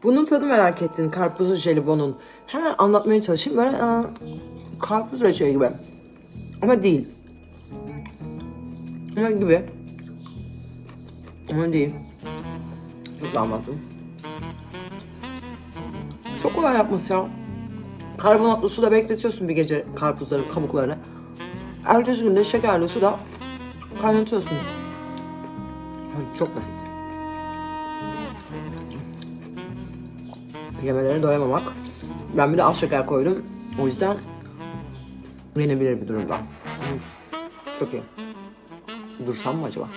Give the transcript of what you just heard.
Bunun tadı merak ettin, karpuzlu jelibonun. Hemen anlatmaya çalışayım. Böyle karpuz reçeli gibi. Ama değil. Ama gibi. Ama değil. Nasıl anlattım? Çok kolay yapması ya. Karbonatlı suda bekletiyorsun bir gece karpuzları, kabuklarını. Ertesi günde şekerli suda kaynatıyorsun. Çok basit. Yemelerine doyamamak. Ben bir de az şeker koydum. O yüzden yenebilir bir durumda. Çok iyi. Dursam mı acaba?